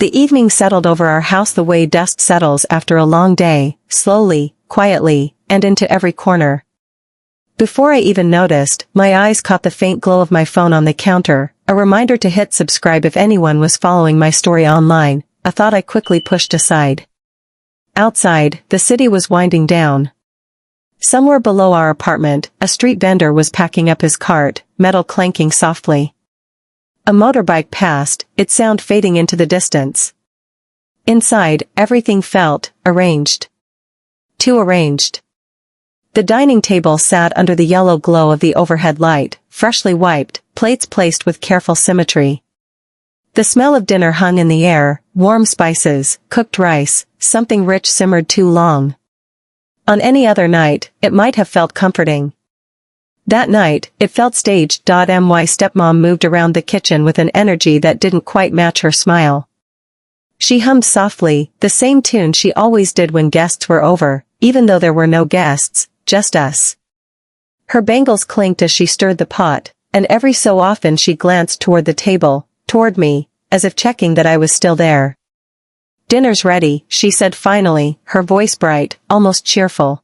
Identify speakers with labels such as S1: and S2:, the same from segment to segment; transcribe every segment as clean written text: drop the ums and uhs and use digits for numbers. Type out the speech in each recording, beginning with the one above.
S1: The evening settled over our house the way dust settles after a long day, slowly, quietly, and into every corner. Before I even noticed, my eyes caught the faint glow of my phone on the counter, a reminder to hit subscribe if anyone was following my story online, a thought I quickly pushed aside. Outside, the city was winding down. Somewhere below our apartment, a street vendor was packing up his cart, metal clanking softly. A motorbike passed, its sound fading into the distance. Inside, everything felt arranged. Too arranged. The dining table sat under the yellow glow of the overhead light, freshly wiped, plates placed with careful symmetry. The smell of dinner hung in the air, warm spices, cooked rice, something rich simmered too long. On any other night, it might have felt comforting. That night, it felt staged. My stepmom moved around the kitchen with an energy that didn't quite match her smile. She hummed softly, the same tune she always did when guests were over, even though there were no guests, just us. Her bangles clinked as she stirred the pot, and every so often she glanced toward the table, toward me, as if checking that I was still there. "Dinner's ready," she said finally, her voice bright, almost cheerful.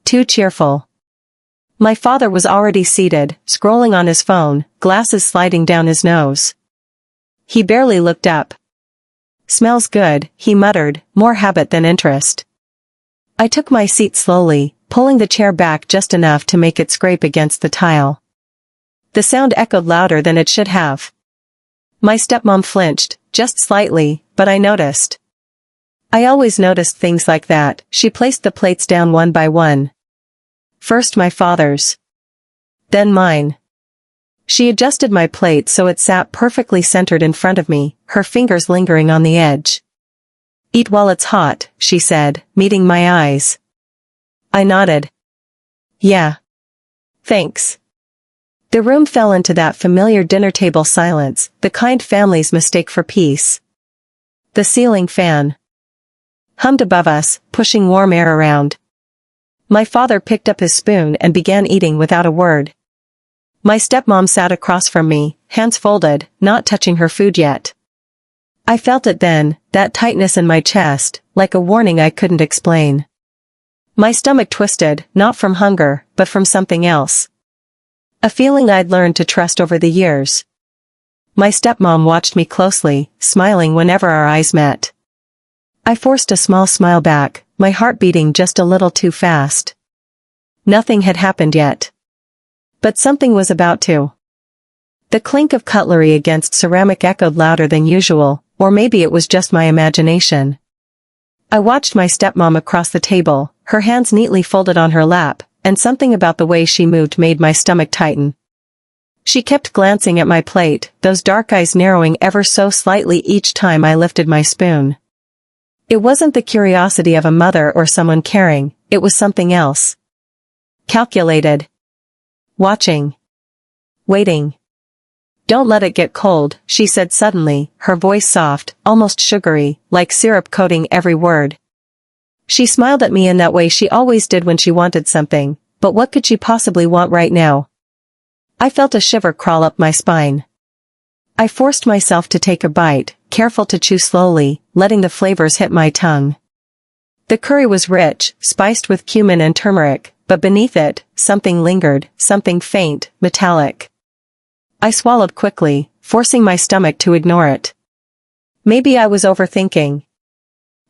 S1: Too cheerful. My father was already seated, scrolling on his phone, glasses sliding down his nose. He barely looked up. "Smells good," he muttered, more habit than interest. I took my seat slowly, pulling the chair back just enough to make it scrape against the tile. The sound echoed louder than it should have. My stepmom flinched, just slightly, but I noticed. I always noticed things like that. She placed the plates down one by one. First my father's. Then mine. She adjusted my plate so it sat perfectly centered in front of me, her fingers lingering on the edge. "Eat while it's hot," she said, meeting my eyes. I nodded. "Yeah. Thanks." The room fell into that familiar dinner table silence, the kind family's mistake for peace. The ceiling fan hummed above us, pushing warm air around. My father picked up his spoon and began eating without a word. My stepmom sat across from me, hands folded, not touching her food yet. I felt it then, that tightness in my chest, like a warning I couldn't explain. My stomach twisted, not from hunger, but from something else. A feeling I'd learned to trust over the years. My stepmom watched me closely, smiling whenever our eyes met. I forced a small smile back, my heart beating just a little too fast. Nothing had happened yet. But something was about to. The clink of cutlery against ceramic echoed louder than usual, or maybe it was just my imagination. I watched my stepmom across the table, her hands neatly folded on her lap, and something about the way she moved made my stomach tighten. She kept glancing at my plate, those dark eyes narrowing ever so slightly each time I lifted my spoon. It wasn't the curiosity of a mother or someone caring, it was something else. Calculated. Watching. Waiting. "Don't let it get cold," she said suddenly, her voice soft, almost sugary, like syrup coating every word. She smiled at me in that way she always did when she wanted something, but what could she possibly want right now? I felt a shiver crawl up my spine. I forced myself to take a bite, careful to chew slowly, letting the flavors hit my tongue. The curry was rich, spiced with cumin and turmeric, but beneath it, something lingered, something faint, metallic. I swallowed quickly, forcing my stomach to ignore it. Maybe I was overthinking.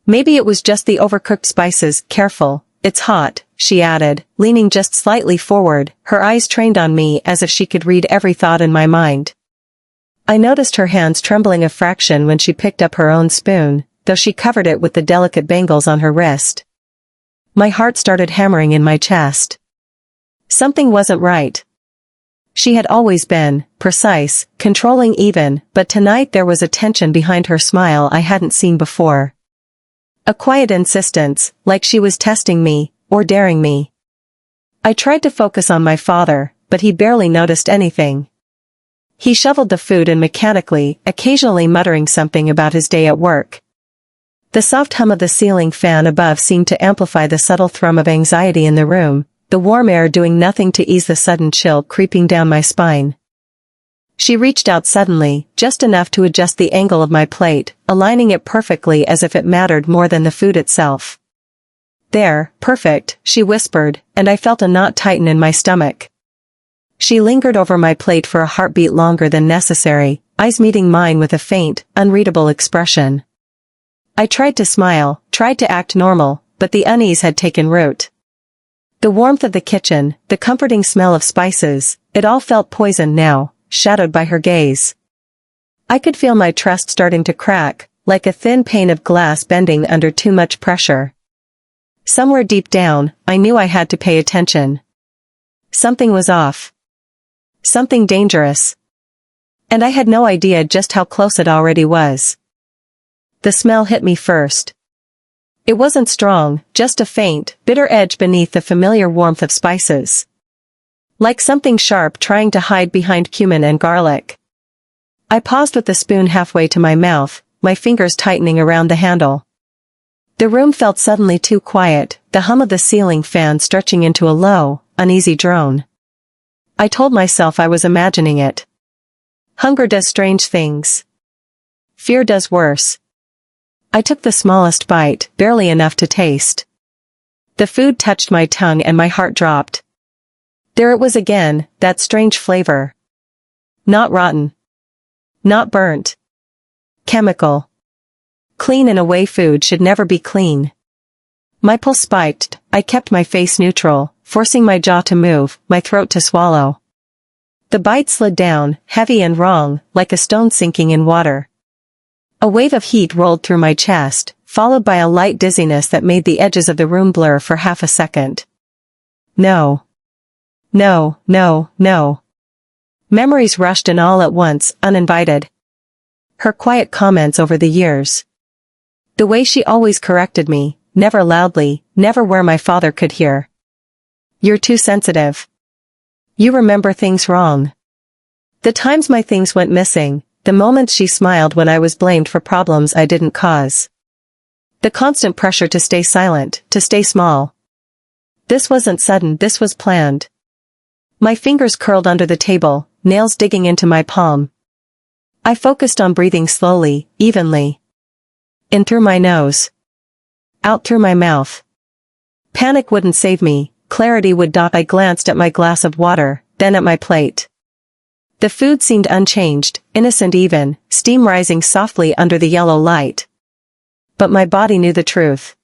S1: Maybe it was just the overcooked spices. "Careful, it's hot," she added, leaning just slightly forward, her eyes trained on me as if she could read every thought in my mind. I noticed her hands trembling a fraction when she picked up her own spoon, though she covered it with the delicate bangles on her wrist. My heart started hammering in my chest. Something wasn't right. She had always been precise, controlling even, but tonight there was a tension behind her smile I hadn't seen before. A quiet insistence, like she was testing me, or daring me. I tried to focus on my father, but he barely noticed anything. He shoveled the food in mechanically, occasionally muttering something about his day at work. The soft hum of the ceiling fan above seemed to amplify the subtle thrum of anxiety in the room, the warm air doing nothing to ease the sudden chill creeping down my spine. She reached out suddenly, just enough to adjust the angle of my plate, aligning it perfectly as if it mattered more than the food itself. "There, perfect," she whispered, and I felt a knot tighten in my stomach. She lingered over my plate for a heartbeat longer than necessary, eyes meeting mine with a faint, unreadable expression. I tried to smile, tried to act normal, but the unease had taken root. The warmth of the kitchen, the comforting smell of spices, it all felt poisoned now, shadowed by her gaze. I could feel my trust starting to crack, like a thin pane of glass bending under too much pressure. Somewhere deep down, I knew I had to pay attention. Something was off. Something dangerous. And I had no idea just how close it already was. The smell hit me first. It wasn't strong, just a faint, bitter edge beneath the familiar warmth of spices. Like something sharp trying to hide behind cumin and garlic. I paused with the spoon halfway to my mouth, my fingers tightening around the handle. The room felt suddenly too quiet, the hum of the ceiling fan stretching into a low, uneasy drone. I told myself I was imagining it. Hunger does strange things. Fear does worse. I took the smallest bite, barely enough to taste. The food touched my tongue and my heart dropped. There it was again, that strange flavor. Not rotten. Not burnt. Chemical. Clean in a way food should never be clean. My pulse spiked, I kept my face neutral, forcing my jaw to move, my throat to swallow. The bite slid down, heavy and wrong, like a stone sinking in water. A wave of heat rolled through my chest, followed by a light dizziness that made the edges of the room blur for half a second. No. No, no, no. Memories rushed in all at once, uninvited. Her quiet comments over the years. The way she always corrected me, never loudly, never where my father could hear. "You're too sensitive. You remember things wrong." The times my things went missing, the moments she smiled when I was blamed for problems I didn't cause. The constant pressure to stay silent, to stay small. This wasn't sudden, this was planned. My fingers curled under the table, nails digging into my palm. I focused on breathing slowly, evenly. In through my nose. Out through my mouth. Panic wouldn't save me, clarity would. I glanced at my glass of water, then at my plate. The food seemed unchanged, innocent even, steam rising softly under the yellow light. But my body knew the truth.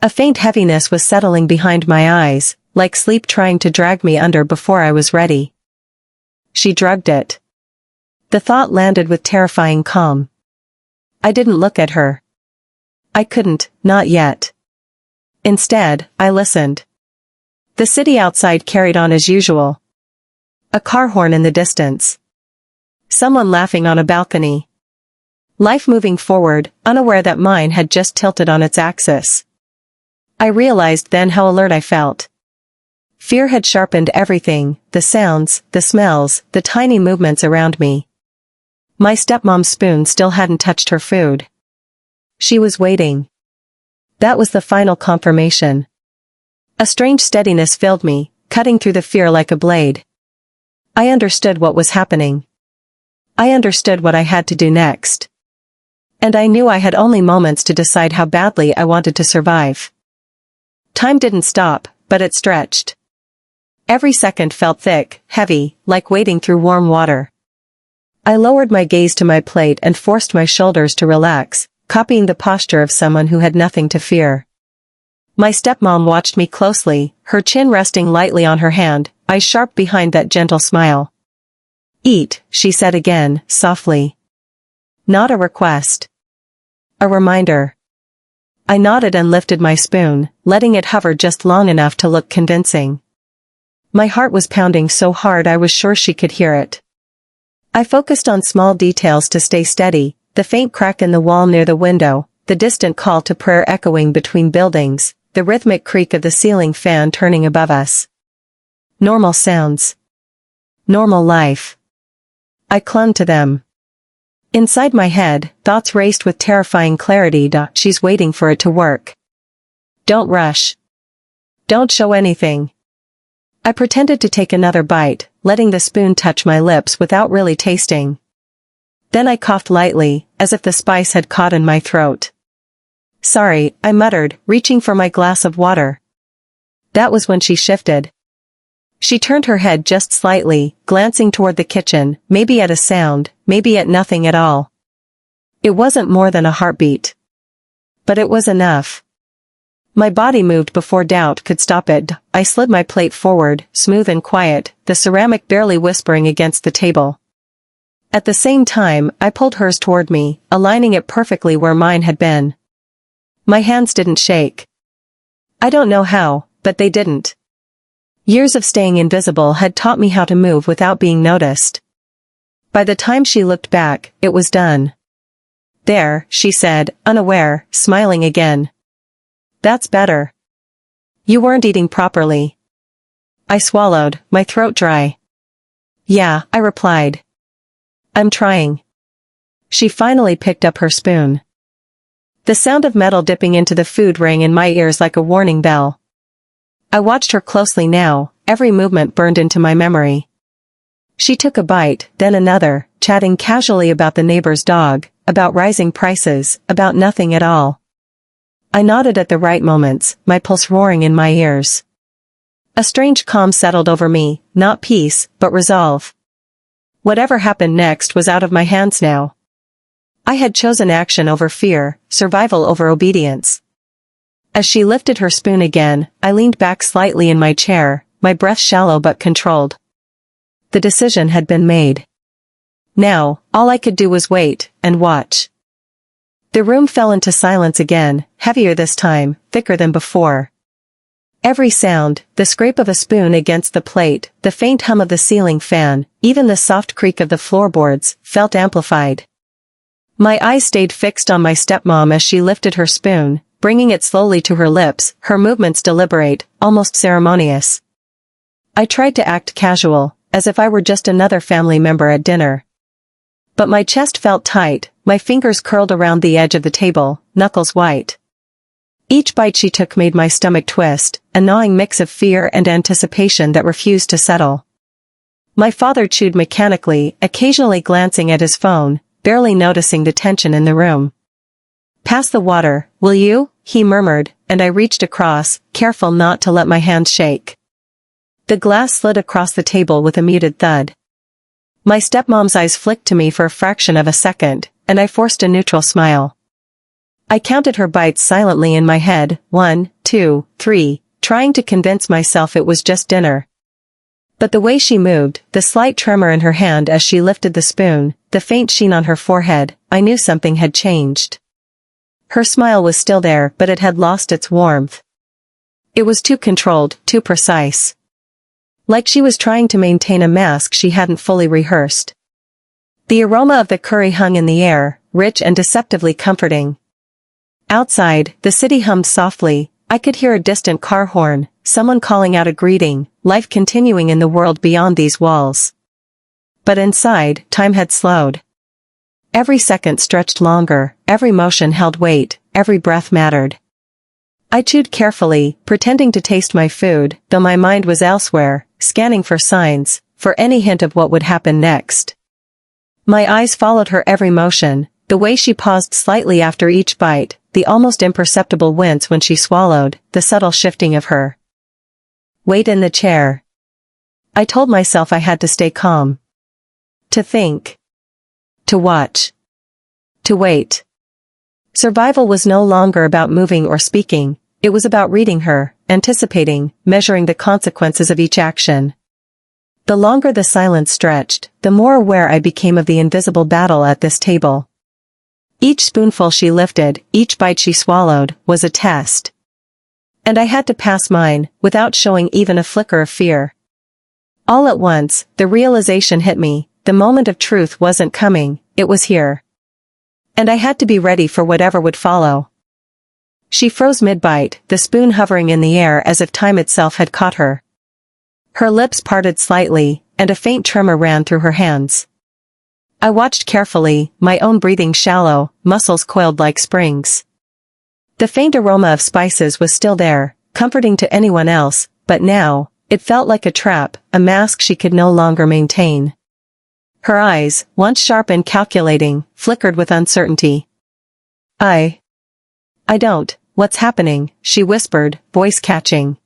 S1: A faint heaviness was settling behind my eyes, like sleep trying to drag me under before I was ready. She drugged it. The thought landed with terrifying calm. I didn't look at her. I couldn't, not yet. Instead, I listened. The city outside carried on as usual. A car horn in the distance. Someone laughing on a balcony. Life moving forward, unaware that mine had just tilted on its axis. I realized then how alert I felt. Fear had sharpened everything, the sounds, the smells, the tiny movements around me. My stepmom's spoon still hadn't touched her food. She was waiting. That was the final confirmation. A strange steadiness filled me, cutting through the fear like a blade. I understood what was happening. I understood what I had to do next. And I knew I had only moments to decide how badly I wanted to survive. Time didn't stop, but it stretched. Every second felt thick, heavy, like wading through warm water. I lowered my gaze to my plate and forced my shoulders to relax, copying the posture of someone who had nothing to fear. My stepmom watched me closely, her chin resting lightly on her hand, eyes sharp behind that gentle smile. "Eat," she said again, softly. Not a request. A reminder. I nodded and lifted my spoon, letting it hover just long enough to look convincing. My heart was pounding so hard I was sure she could hear it. I focused on small details to stay steady, the faint crack in the wall near the window, the distant call to prayer echoing between buildings, the rhythmic creak of the ceiling fan turning above us. Normal sounds. Normal life. I clung to them. Inside my head, thoughts raced with terrifying clarity. She's waiting for it to work. Don't rush. Don't show anything. I pretended to take another bite, letting the spoon touch my lips without really tasting. Then I coughed lightly, as if the spice had caught in my throat. "Sorry," I muttered, reaching for my glass of water. That was when she shifted. She turned her head just slightly, glancing toward the kitchen, maybe at a sound, maybe at nothing at all. It wasn't more than a heartbeat. But it was enough. My body moved before doubt could stop it. I slid my plate forward, smooth and quiet, the ceramic barely whispering against the table. At the same time, I pulled hers toward me, aligning it perfectly where mine had been. My hands didn't shake. I don't know how, but they didn't. Years of staying invisible had taught me how to move without being noticed. By the time she looked back, it was done. "There," she said, unaware, smiling again. "That's better. You weren't eating properly." I swallowed, my throat dry. "Yeah," I replied. "I'm trying." She finally picked up her spoon. The sound of metal dipping into the food rang in my ears like a warning bell. I watched her closely now, every movement burned into my memory. She took a bite, then another, chatting casually about the neighbor's dog, about rising prices, about nothing at all. I nodded at the right moments, my pulse roaring in my ears. A strange calm settled over me, not peace, but resolve. Whatever happened next was out of my hands now. I had chosen action over fear, survival over obedience. As she lifted her spoon again, I leaned back slightly in my chair, my breath shallow but controlled. The decision had been made. Now, all I could do was wait, and watch. The room fell into silence again, heavier this time, thicker than before. Every sound, the scrape of a spoon against the plate, the faint hum of the ceiling fan, even the soft creak of the floorboards, felt amplified. My eyes stayed fixed on my stepmom as she lifted her spoon, bringing it slowly to her lips, her movements deliberate, almost ceremonious. I tried to act casual, as if I were just another family member at dinner. But my chest felt tight, my fingers curled around the edge of the table, knuckles white. Each bite she took made my stomach twist, a gnawing mix of fear and anticipation that refused to settle. My father chewed mechanically, occasionally glancing at his phone, barely noticing the tension in the room. "Pass the water, will you?" he murmured, and I reached across, careful not to let my hands shake. The glass slid across the table with a muted thud. My stepmom's eyes flicked to me for a fraction of a second, and I forced a neutral smile. I counted her bites silently in my head, 1, 2, 3, trying to convince myself it was just dinner. But the way she moved, the slight tremor in her hand as she lifted the spoon, the faint sheen on her forehead, I knew something had changed. Her smile was still there, but it had lost its warmth. It was too controlled, too precise. Like she was trying to maintain a mask she hadn't fully rehearsed. The aroma of the curry hung in the air, rich and deceptively comforting. Outside, the city hummed softly. I could hear a distant car horn, someone calling out a greeting, life continuing in the world beyond these walls. But inside, time had slowed. Every second stretched longer, every motion held weight, every breath mattered. I chewed carefully, pretending to taste my food, though my mind was elsewhere, scanning for signs, for any hint of what would happen next. My eyes followed her every motion, the way she paused slightly after each bite, the almost imperceptible wince when she swallowed, the subtle shifting of her weight in the chair. I told myself I had to stay calm. To think. To watch. To wait. Survival was no longer about moving or speaking, it was about reading her, anticipating, measuring the consequences of each action. The longer the silence stretched, the more aware I became of the invisible battle at this table. Each spoonful she lifted, each bite she swallowed, was a test. And I had to pass mine, without showing even a flicker of fear. All at once, the realization hit me, the moment of truth wasn't coming, it was here. And I had to be ready for whatever would follow. She froze mid-bite, the spoon hovering in the air as if time itself had caught her. Her lips parted slightly, and a faint tremor ran through her hands. I watched carefully, my own breathing shallow, muscles coiled like springs. The faint aroma of spices was still there, comforting to anyone else, but now, It felt like a trap, a mask she could no longer maintain. Her eyes, once sharp and calculating, flickered with uncertainty. I don't, what's happening, she whispered, voice catching.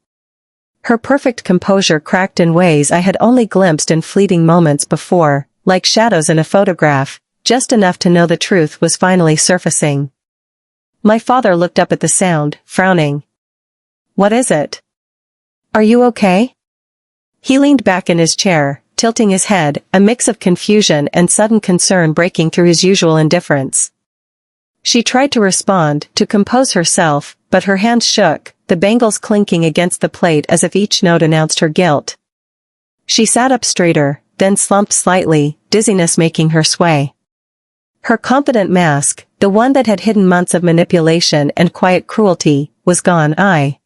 S1: Her perfect composure cracked in ways I had only glimpsed in fleeting moments before, like shadows in a photograph, just enough to know the truth was finally surfacing. My father looked up at the sound, frowning. What is it? Are you okay? He leaned back in his chair, tilting his head, a mix of confusion and sudden concern breaking through his usual indifference. She tried to respond, to compose herself, but her hands shook, the bangles clinking against the plate as if each note announced her guilt. She sat up straighter, then slumped slightly, dizziness making her sway. Her confident mask, the one that had hidden months of manipulation and quiet cruelty, was gone. I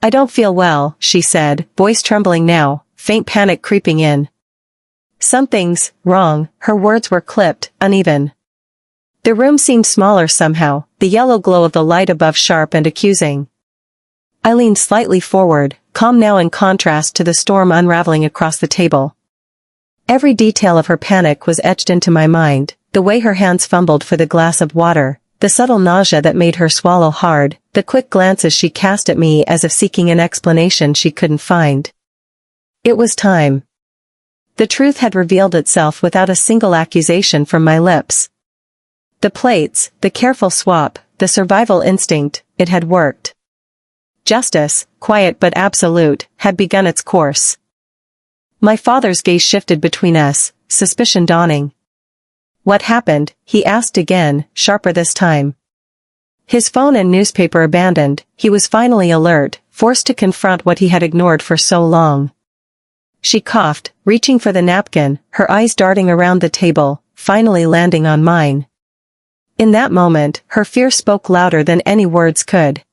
S1: don't feel well, she said, voice trembling now, faint panic creeping in. Something's wrong, her words were clipped, uneven. The room seemed smaller somehow, the yellow glow of the light above sharp and accusing. I leaned slightly forward, calm now in contrast to the storm unraveling across the table. Every detail of her panic was etched into my mind, the way her hands fumbled for the glass of water, the subtle nausea that made her swallow hard, the quick glances she cast at me as if seeking an explanation she couldn't find. It was time. The truth had revealed itself without a single accusation from my lips. The plates, the careful swap, the survival instinct, it had worked. Justice, quiet but absolute, had begun its course. My father's gaze shifted between us, suspicion dawning. What happened? He asked again, sharper this time. His phone and newspaper abandoned, he was finally alert, forced to confront what he had ignored for so long. She coughed, reaching for the napkin, her eyes darting around the table, finally landing on mine. In that moment, her fear spoke louder than any words could.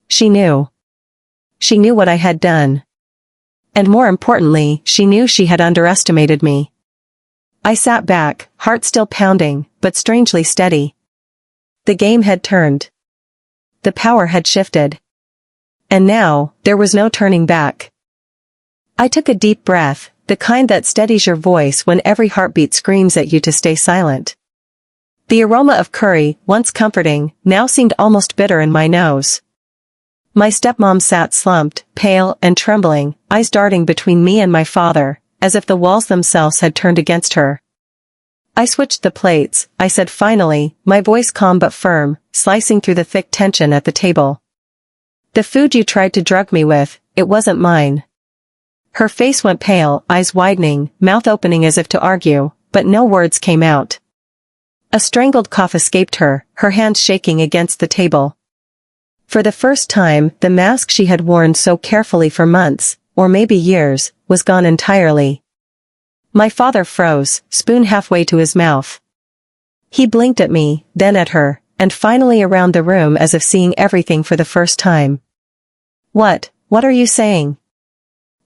S1: She knew. She knew what I had done. And more importantly, she knew she had underestimated me. I sat back, heart still pounding, but strangely steady. The game had turned. The power had shifted. And now, there was no turning back. I took a deep breath, the kind that steadies your voice when every heartbeat screams at you to stay silent. The aroma of curry, once comforting, now seemed almost bitter in my nose. My stepmom sat slumped, pale and trembling, eyes darting between me and my father, as if the walls themselves had turned against her. I switched the plates, I said finally, my voice calm but firm, slicing through the thick tension at the table. The food you tried to drug me with, it wasn't mine. Her face went pale, eyes widening, mouth opening as if to argue, but no words came out. A strangled cough escaped her, her hands shaking against the table. For the first time, the mask she had worn so carefully for months, or maybe years, was gone entirely. My father froze, spoon halfway to his mouth. He blinked at me, then at her, and finally around the room as if seeing everything for the first time. What are you saying?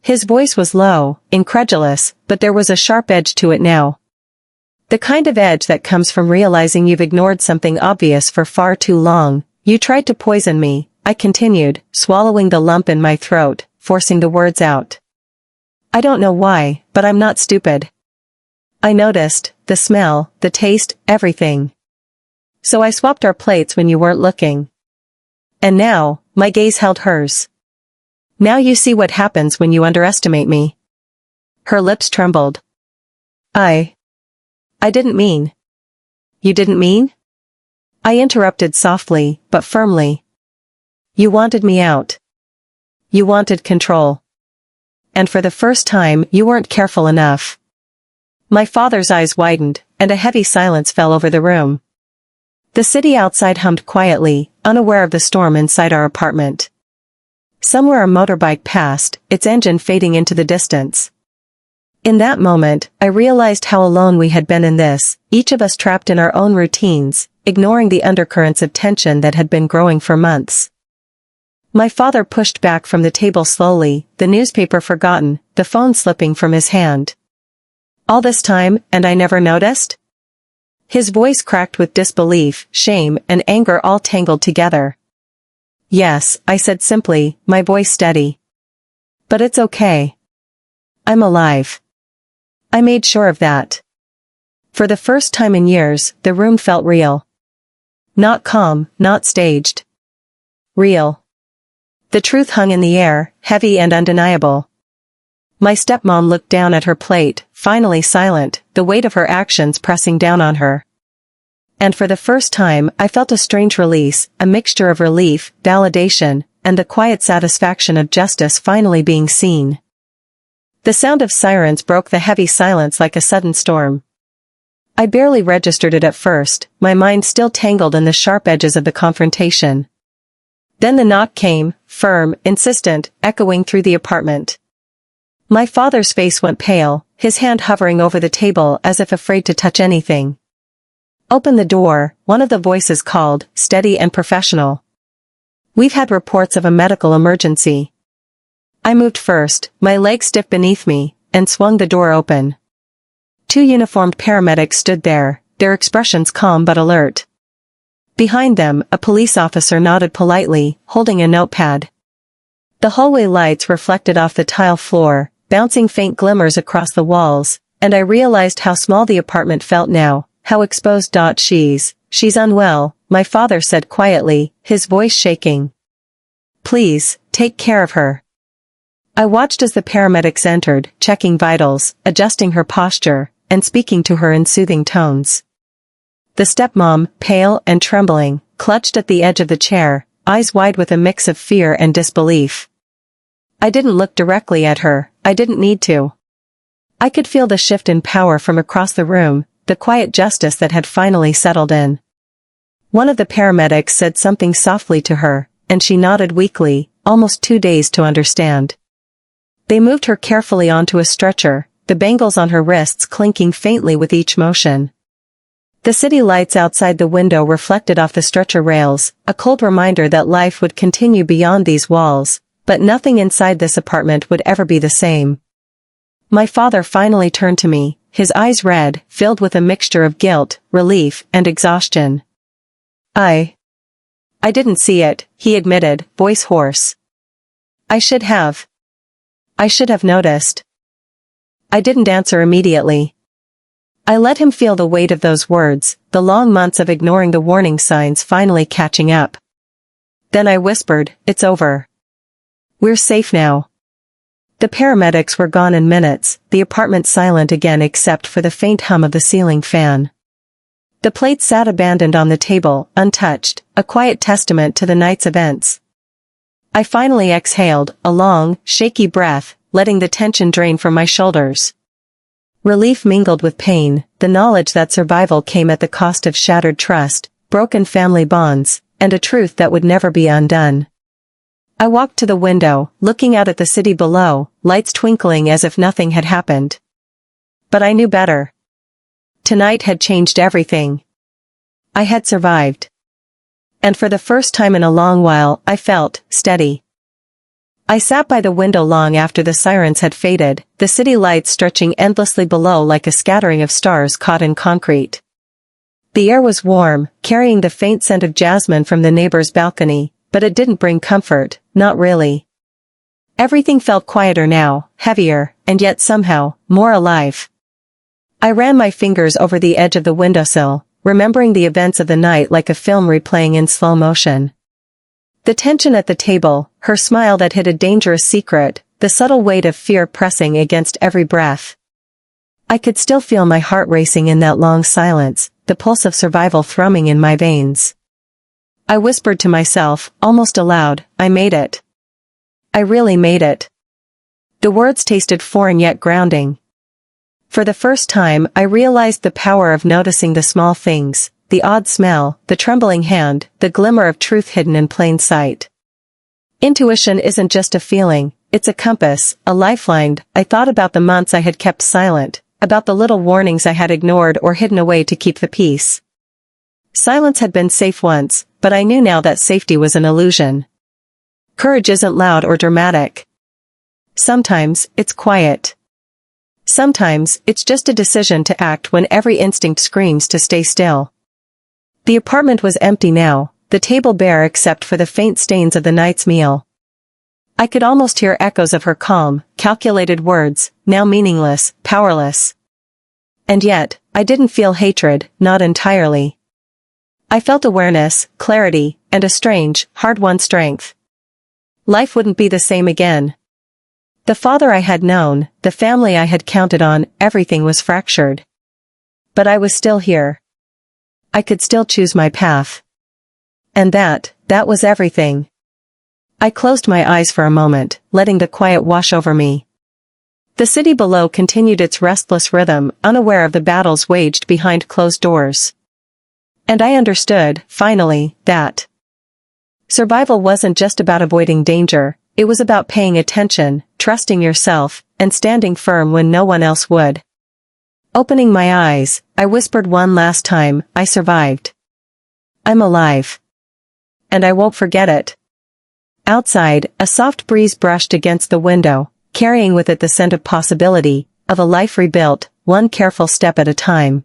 S1: His voice was low, incredulous, but there was a sharp edge to it now. The kind of edge that comes from realizing you've ignored something obvious for far too long. You tried to poison me, I continued, swallowing the lump in my throat, forcing the words out. I don't know why, but I'm not stupid. I noticed, the smell, the taste, everything. So I swapped our plates when you weren't looking. And now, my gaze held hers. Now you see what happens when you underestimate me. Her lips trembled. I didn't mean. You didn't mean? I interrupted softly, but firmly. You wanted me out. You wanted control. And for the first time, you weren't careful enough. My father's eyes widened, and a heavy silence fell over the room. The city outside hummed quietly, unaware of the storm inside our apartment. Somewhere a motorbike passed, its engine fading into the distance. In that moment, I realized how alone we had been in this, each of us trapped in our own routines, ignoring the undercurrents of tension that had been growing for months. My father pushed back from the table slowly, the newspaper forgotten, the phone slipping from his hand. All this time, and I never noticed? His voice cracked with disbelief, shame, and anger all tangled together. Yes, I said simply, my voice steady. But it's okay. I'm alive. I made sure of that. For the first time in years, the room felt real. Not calm, not staged. Real. The truth hung in the air, heavy and undeniable. My stepmom looked down at her plate, finally silent, the weight of her actions pressing down on her. And for the first time, I felt a strange release, a mixture of relief, validation, and the quiet satisfaction of justice finally being seen. The sound of sirens broke the heavy silence like a sudden storm. I barely registered it at first, my mind still tangled in the sharp edges of the confrontation. Then the knock came, firm, insistent, echoing through the apartment. My father's face went pale, his hand hovering over the table as if afraid to touch anything. "Open the door," one of the voices called, steady and professional. "We've had reports of a medical emergency." I moved first, my legs stiff beneath me, and swung the door open. Two uniformed paramedics stood there, their expressions calm but alert. Behind them, a police officer nodded politely, holding a notepad. The hallway lights reflected off the tile floor, bouncing faint glimmers across the walls, and I realized how small the apartment felt now, how exposed. She's unwell, my father said quietly, his voice shaking. "Please, take care of her." I watched as the paramedics entered, checking vitals, adjusting her posture, and speaking to her in soothing tones. The stepmom, pale and trembling, clutched at the edge of the chair, eyes wide with a mix of fear and disbelief. I didn't look directly at her, I didn't need to. I could feel the shift in power from across the room, the quiet justice that had finally settled in. One of the paramedics said something softly to her, and she nodded weakly, almost too dazed to understand. They moved her carefully onto a stretcher, the bangles on her wrists clinking faintly with each motion. The city lights outside the window reflected off the stretcher rails, a cold reminder that life would continue beyond these walls, but nothing inside this apartment would ever be the same. My father finally turned to me, his eyes red, filled with a mixture of guilt, relief, and exhaustion. I didn't see it," he admitted, voice hoarse. I should have noticed." I didn't answer immediately. I let him feel the weight of those words, the long months of ignoring the warning signs finally catching up. Then I whispered, "It's over. We're safe now." The paramedics were gone in minutes, the apartment silent again except for the faint hum of the ceiling fan. The plate sat abandoned on the table, untouched, a quiet testament to the night's events. I finally exhaled, a long, shaky breath, letting the tension drain from my shoulders. Relief mingled with pain, the knowledge that survival came at the cost of shattered trust, broken family bonds, and a truth that would never be undone. I walked to the window, looking out at the city below, lights twinkling as if nothing had happened. But I knew better. Tonight had changed everything. I had survived. And for the first time in a long while, I felt steady. I sat by the window long after the sirens had faded, the city lights stretching endlessly below like a scattering of stars caught in concrete. The air was warm, carrying the faint scent of jasmine from the neighbor's balcony, but it didn't bring comfort, not really. Everything felt quieter now, heavier, and yet somehow, more alive. I ran my fingers over the edge of the windowsill, remembering the events of the night like a film replaying in slow motion. The tension at the table, her smile that hid a dangerous secret, the subtle weight of fear pressing against every breath. I could still feel my heart racing in that long silence, the pulse of survival thrumming in my veins. I whispered to myself, almost aloud, "I made it. I really made it." The words tasted foreign yet grounding. For the first time, I realized the power of noticing the small things, the odd smell, the trembling hand, the glimmer of truth hidden in plain sight. Intuition isn't just a feeling, it's a compass, a lifeline. I thought about the months I had kept silent, about the little warnings I had ignored or hidden away to keep the peace. Silence had been safe once, but I knew now that safety was an illusion. Courage isn't loud or dramatic. Sometimes, it's quiet. Sometimes, it's just a decision to act when every instinct screams to stay still. The apartment was empty now, the table bare except for the faint stains of the night's meal. I could almost hear echoes of her calm, calculated words, now meaningless, powerless. And yet, I didn't feel hatred, not entirely. I felt awareness, clarity, and a strange, hard-won strength. Life wouldn't be the same again. The father I had known, the family I had counted on, everything was fractured. But I was still here. I could still choose my path. And that was everything. I closed my eyes for a moment, letting the quiet wash over me. The city below continued its restless rhythm, unaware of the battles waged behind closed doors. And I understood, finally, that survival wasn't just about avoiding danger, it was about paying attention, trusting yourself, and standing firm when no one else would. Opening my eyes, I whispered one last time, I survived. I'm alive. And I won't forget it. Outside, a soft breeze brushed against the window, carrying with it the scent of possibility, of a life rebuilt, one careful step at a time.